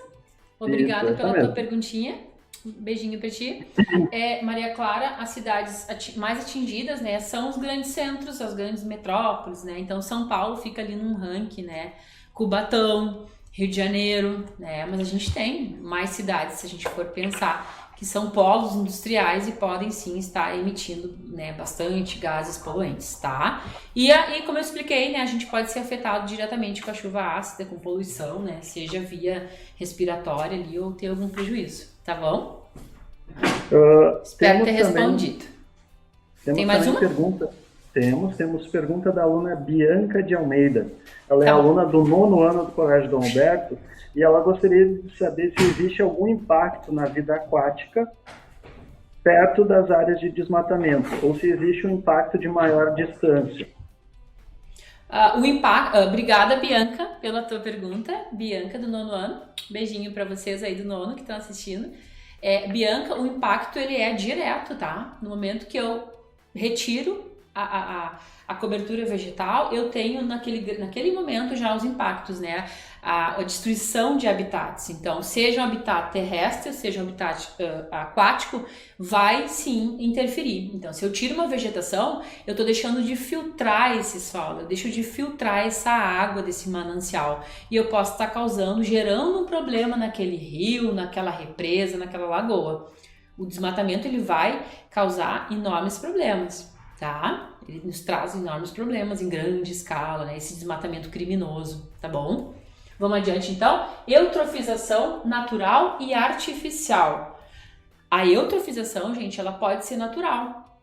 Obrigada pela tua perguntinha. Um beijinho para ti. Maria Clara, as cidades mais atingidas, né, são os grandes centros, as grandes metrópoles, né? Então São Paulo fica ali num ranking, né? Cubatão, Rio de Janeiro, né? Mas a gente tem mais cidades, se a gente for pensar que são polos industriais e podem sim estar emitindo, né, bastante gases poluentes, tá? E como eu expliquei, né, a gente pode ser afetado diretamente com a chuva ácida, com poluição, né, seja via respiratória ali ou ter algum prejuízo, tá bom? Espero ter respondido. Tem mais uma? Pergunta. Temos pergunta da aluna Bianca de Almeida. Ela é aluna do 9º ano do Colégio Dom Alberto e ela gostaria de saber se existe algum impacto na vida aquática perto das áreas de desmatamento ou se existe um impacto de maior distância. Obrigada, Bianca, pela tua pergunta. Bianca, do 9º ano. Beijinho para vocês aí do 9º que estão assistindo. Bianca, o impacto ele é direto, tá? No momento que eu retiro a cobertura vegetal, eu tenho naquele momento já os impactos, né? A destruição de habitats. Então, seja um habitat terrestre, seja um habitat aquático, vai sim interferir. Então, se eu tiro uma vegetação, eu estou deixando de filtrar esse solo, eu deixo de filtrar essa água desse manancial. E eu posso estar gerando um problema naquele rio, naquela represa, naquela lagoa. O desmatamento ele vai causar enormes problemas, tá? Ele nos traz enormes problemas em grande escala, né? Esse desmatamento criminoso, tá bom? Vamos adiante então. Eutrofização natural e artificial. A eutrofização, gente, ela pode ser natural.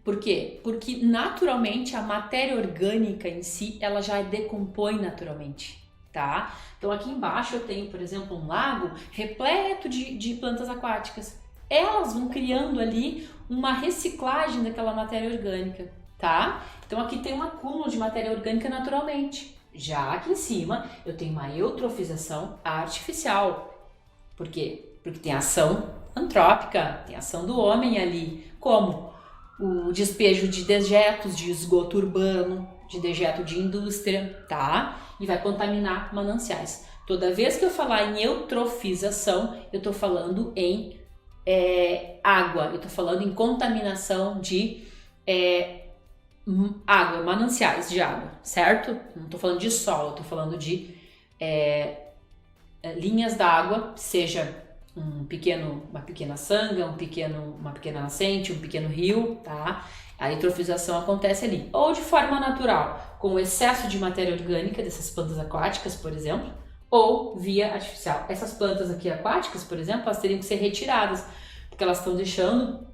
Por quê? Porque naturalmente a matéria orgânica em si, ela já decompõe naturalmente, tá? Então aqui embaixo eu tenho, por exemplo, um lago repleto de plantas aquáticas. Elas vão criando ali uma reciclagem daquela matéria orgânica, tá? Então aqui tem um acúmulo de matéria orgânica naturalmente. Já aqui em cima eu tenho uma eutrofização artificial. Por quê? Porque tem ação antrópica, tem ação do homem ali, como o despejo de dejetos de esgoto urbano, de dejeto de indústria, tá? E vai contaminar mananciais. Toda vez que eu falar em eutrofização, eu estou falando em água, eu estou falando em contaminação de água, mananciais de água, certo? Não estou falando de solo, estou falando de linhas d'água, seja uma pequena sanga, uma pequena nascente, um pequeno rio, tá? A eutrofização acontece ali, ou de forma natural, com o excesso de matéria orgânica dessas plantas aquáticas, por exemplo, ou via artificial. Essas plantas aqui aquáticas, por exemplo, elas teriam que ser retiradas, porque elas estão deixando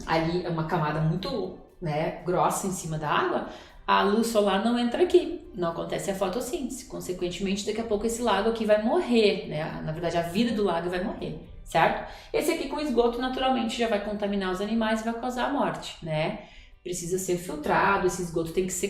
ali uma camada muito, né, grossa em cima da água. A luz solar não entra aqui, não acontece a fotossíntese, consequentemente daqui a pouco esse lago aqui vai morrer, né? Na verdade a vida do lago vai morrer, certo? Esse aqui com esgoto naturalmente já vai contaminar os animais e vai causar a morte, né? Precisa ser filtrado, esse esgoto tem que ser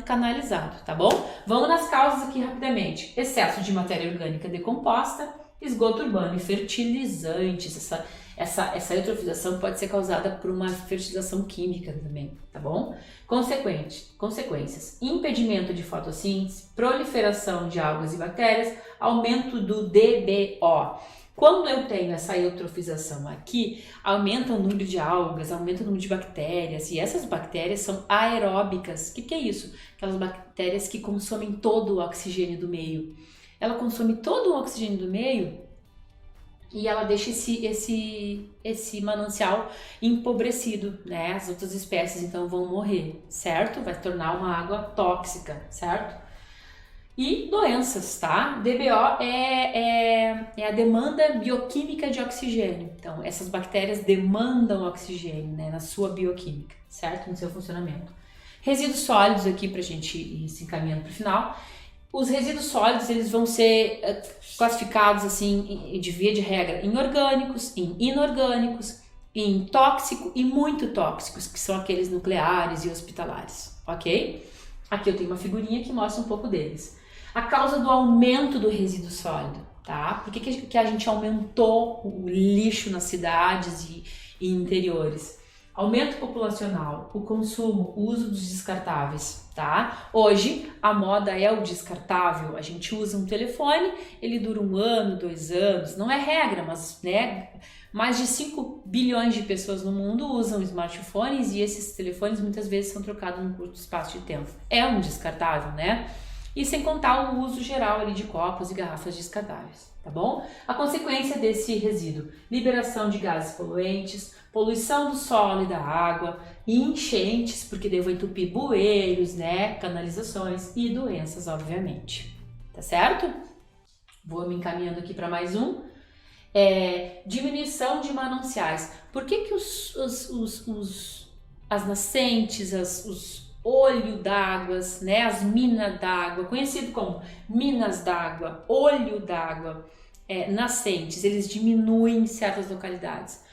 canalizado, tá bom? Vamos nas causas aqui rapidamente. Excesso de matéria orgânica decomposta, esgoto urbano e fertilizantes. Essa eutrofização pode ser causada por uma fertilização química também, tá bom? Consequências: impedimento de fotossíntese, proliferação de algas e bactérias, aumento do DBO. Quando eu tenho essa eutrofização aqui, aumenta o número de algas, aumenta o número de bactérias, e essas bactérias são aeróbicas. O que é isso? Aquelas bactérias que consomem todo o oxigênio do meio. Ela consome todo o oxigênio do meio e ela deixa esse manancial empobrecido, né? As outras espécies então vão morrer, certo? Vai tornar uma água tóxica, certo? E doenças, tá? DBO é a demanda bioquímica de oxigênio. Então, essas bactérias demandam oxigênio, né, na sua bioquímica, certo? No seu funcionamento. Resíduos sólidos aqui pra gente ir se encaminhando pro final. Os resíduos sólidos, eles vão ser classificados assim, de via de regra, em orgânicos, em inorgânicos, em tóxico e muito tóxicos, que são aqueles nucleares e hospitalares, ok? Aqui eu tenho uma figurinha que mostra um pouco deles. A causa do aumento do resíduo sólido, tá? Por que a gente aumentou o lixo nas cidades e interiores? Aumento populacional, o consumo, o uso dos descartáveis, tá? Hoje, a moda é o descartável. A gente usa um telefone, ele dura 1 ano, 2 anos. Não é regra, mas, né, mais de 5 bilhões de pessoas no mundo usam smartphones e esses telefones muitas vezes são trocados num curto espaço de tempo. É um descartável, né? e sem contar o uso geral ali de copos e garrafas descartáveis, tá bom? A consequência desse resíduo: liberação de gases poluentes, poluição do solo e da água, e enchentes, porque daí eu vou entupir bueiros, né, canalizações e doenças, obviamente, tá certo? Vou me encaminhando aqui para mais um. Diminuição de mananciais. Por que as nascentes, os olhos d'água, né, as minas d'água, conhecido como minas d'água, olho d'água, nascentes, eles diminuem em certas localidades?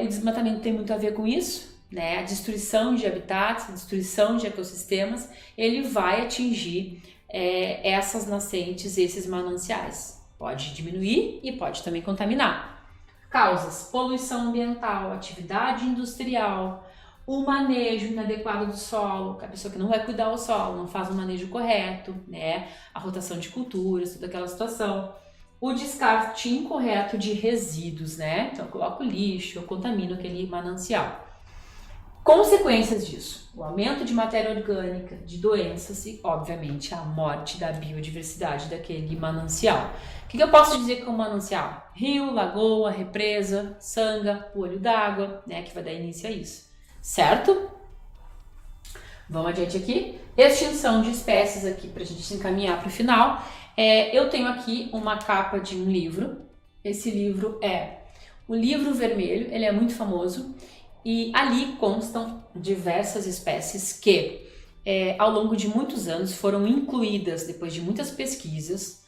O desmatamento tem muito a ver com isso, né? A destruição de habitats, a destruição de ecossistemas, ele vai atingir essas nascentes, esses mananciais. Pode diminuir e pode também contaminar. Causas: poluição ambiental, atividade industrial, o manejo inadequado do solo, a pessoa que não vai cuidar do solo, não faz o manejo correto, né? A rotação de culturas, toda aquela situação. O descarte incorreto de resíduos, né? Então eu coloco lixo, eu contamino aquele manancial. Consequências disso: o aumento de matéria orgânica, de doenças e, obviamente, a morte da biodiversidade daquele manancial. O que eu posso dizer que é um manancial? Rio, lagoa, represa, sanga, olho d'água, né, que vai dar início a isso, certo? Vamos adiante aqui. Extinção de espécies aqui, para a gente se encaminhar para o final. Eu tenho aqui uma capa de um livro. Esse livro é o Livro Vermelho, ele é muito famoso. E ali constam diversas espécies que, ao longo de muitos anos, foram incluídas, depois de muitas pesquisas,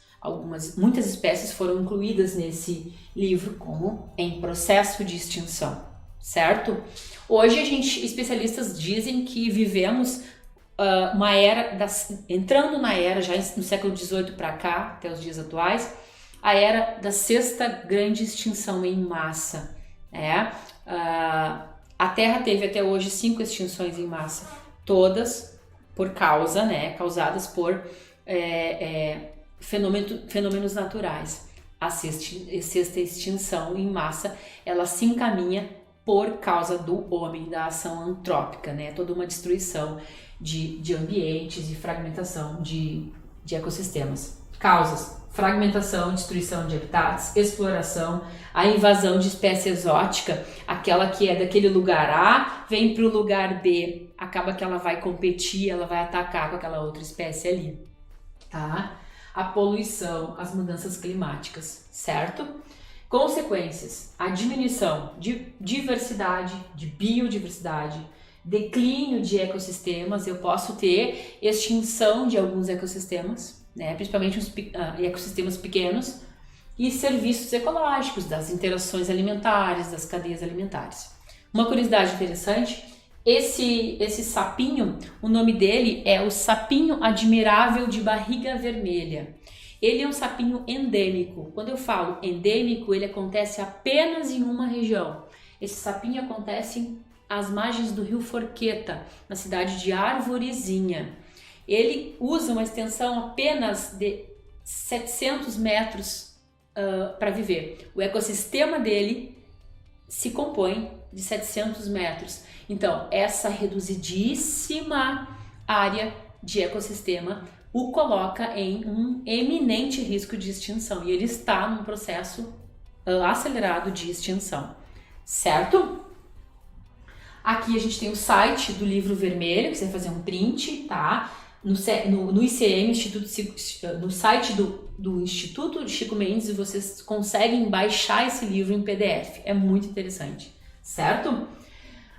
muitas espécies foram incluídas nesse livro como em processo de extinção, certo? Hoje especialistas dizem que vivemos uma era, entrando na era, já no século XVIII para cá, até os dias atuais, a era da sexta grande extinção em massa, a Terra teve até hoje 5 extinções em massa, todas por causadas por fenômenos naturais. A sexta extinção em massa, ela se encaminha por causa do homem, da ação antrópica, né? Toda uma destruição de ambientes e fragmentação de ecossistemas. Causas: fragmentação, destruição de habitats, exploração, a invasão de espécie exótica, aquela que é daquele lugar A, vem para o lugar B, acaba que ela vai competir, ela vai atacar com aquela outra espécie ali, tá? A poluição, as mudanças climáticas, certo? Consequências: a diminuição de diversidade, de biodiversidade, declínio de ecossistemas, eu posso ter extinção de alguns ecossistemas, né, principalmente os ecossistemas pequenos, e serviços ecológicos, das interações alimentares, das cadeias alimentares. Uma curiosidade interessante: esse sapinho, o nome dele é o sapinho admirável de barriga vermelha. Ele é um sapinho endêmico. Quando eu falo endêmico, ele acontece apenas em uma região. Esse sapinho acontece às margens do rio Forqueta, na cidade de Arvorezinha. Ele usa uma extensão apenas de 700 metros para viver. O ecossistema dele se compõe de 700 metros. Então, essa reduzidíssima área de ecossistema o coloca em um eminente risco de extinção. E ele está num processo acelerado de extinção, certo? Aqui a gente tem o site do Livro Vermelho, que você vai fazer um print, tá? No ICM, no site do Instituto de Chico Mendes, vocês conseguem baixar esse livro em PDF. É muito interessante, certo?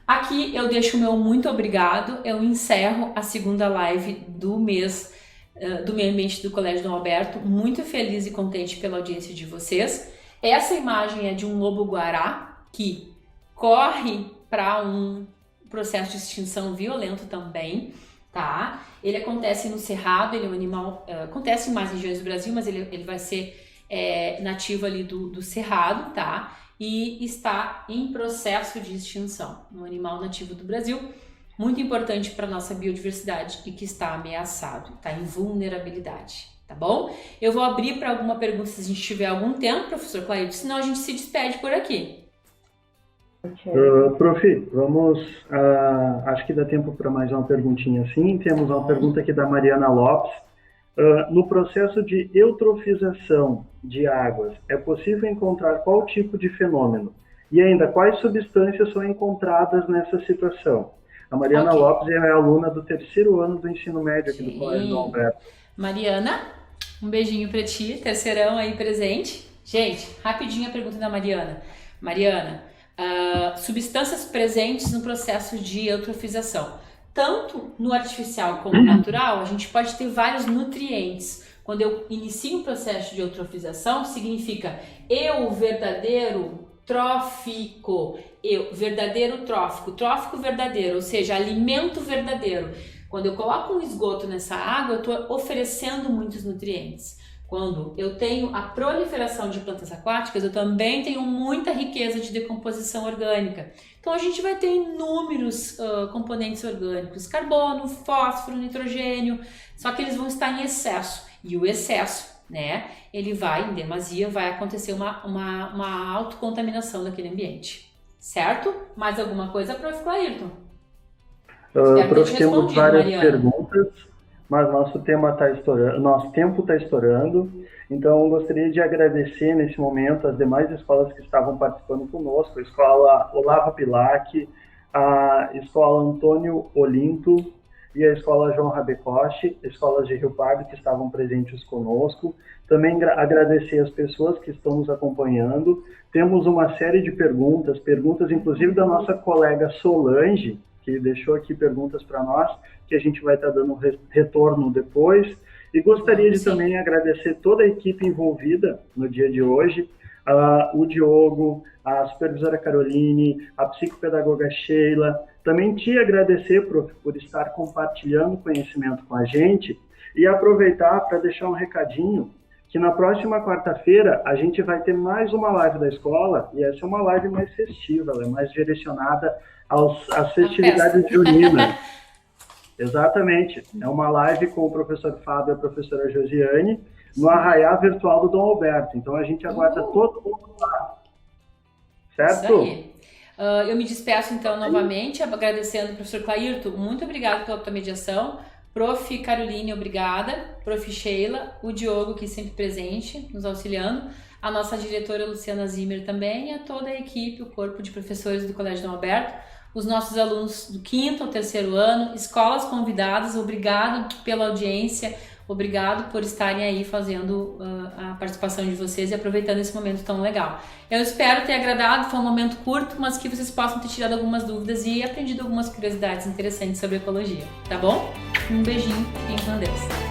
Aqui eu deixo o meu muito obrigado. Eu encerro a segunda live do mês do Meio Ambiente do Colégio Dom Alberto. Muito feliz e contente pela audiência de vocês. Essa imagem é de um lobo-guará que corre para um processo de extinção violento também, tá? Ele acontece no Cerrado, ele é um animal, acontece em mais regiões do Brasil, mas ele vai ser nativo ali do Cerrado, tá? E está em processo de extinção, um animal nativo do Brasil, muito importante para a nossa biodiversidade e que está ameaçado, está em vulnerabilidade, tá bom? Eu vou abrir para alguma pergunta se a gente tiver algum tempo, professor Clailton, senão a gente se despede por aqui. Prof, vamos, acho que dá tempo para mais uma perguntinha assim. Temos uma pergunta aqui da Mariana Lopes. No processo de eutrofização de águas, é possível encontrar qual tipo de fenômeno? E ainda, quais substâncias são encontradas nessa situação? A Mariana Lopes é aluna do 3º ano do ensino médio aqui do Colégio Dom Alberto. Mariana, um beijinho para ti, terceirão aí presente. Gente, rapidinho a pergunta da Mariana. Mariana, substâncias presentes no processo de eutrofização. Tanto no artificial como no natural, a gente pode ter vários nutrientes. Quando eu inicio um processo de eutrofização, significa verdadeiro trófico, verdadeiro trófico, trófico verdadeiro, ou seja, alimento verdadeiro. Quando eu coloco um esgoto nessa água, eu estou oferecendo muitos nutrientes. Quando eu tenho a proliferação de plantas aquáticas, eu também tenho muita riqueza de decomposição orgânica. Então a gente vai ter inúmeros componentes orgânicos, carbono, fósforo, nitrogênio, só que eles vão estar em excesso. E o excesso, né, ele vai, em demasia, vai acontecer uma autocontaminação daquele ambiente. Certo? Mais alguma coisa, Prof. Clairton? Prof, temos várias perguntas, mas nosso tempo está estourando, então gostaria de agradecer nesse momento as demais escolas que estavam participando conosco, a Escola Olavo Bilac, a Escola Antônio Olinto e a Escola João Rabecoche, escolas de Rio Pardo que estavam presentes conosco. Também agradecer as pessoas que estão nos acompanhando. Temos uma série de perguntas inclusive da nossa colega Solange, que deixou aqui perguntas para nós, que a gente vai estar dando retorno depois. E gostaria de também agradecer toda a equipe envolvida no dia de hoje, o Diogo, a supervisora Caroline, a psicopedagoga Sheila. Também te agradecer, Prof, por estar compartilhando conhecimento com a gente e aproveitar para deixar um recadinho que na próxima quarta-feira a gente vai ter mais uma live da escola, e essa é uma live mais festiva, ela é mais direcionada às festividades juninas. Exatamente. É uma live com o professor Fábio e a professora Josiane no Arraiá Virtual do Dom Alberto. Então a gente aguarda todo mundo lá. Certo? Isso aí. Eu me despeço então novamente, agradecendo ao professor Clairton. Muito obrigada pela tua mediação. Prof. Caroline, obrigada. Prof. Sheila, o Diogo, que sempre presente, nos auxiliando. A nossa diretora Luciana Zimmer também, e a toda a equipe, o corpo de professores do Colégio Dom Alberto, os nossos alunos do 5º ao 3º ano, escolas convidadas, obrigado pela audiência, obrigado por estarem aí fazendo a participação de vocês e aproveitando esse momento tão legal. Eu espero ter agradado, foi um momento curto, mas que vocês possam ter tirado algumas dúvidas e aprendido algumas curiosidades interessantes sobre ecologia, tá bom? Um beijinho, fiquem com Deus.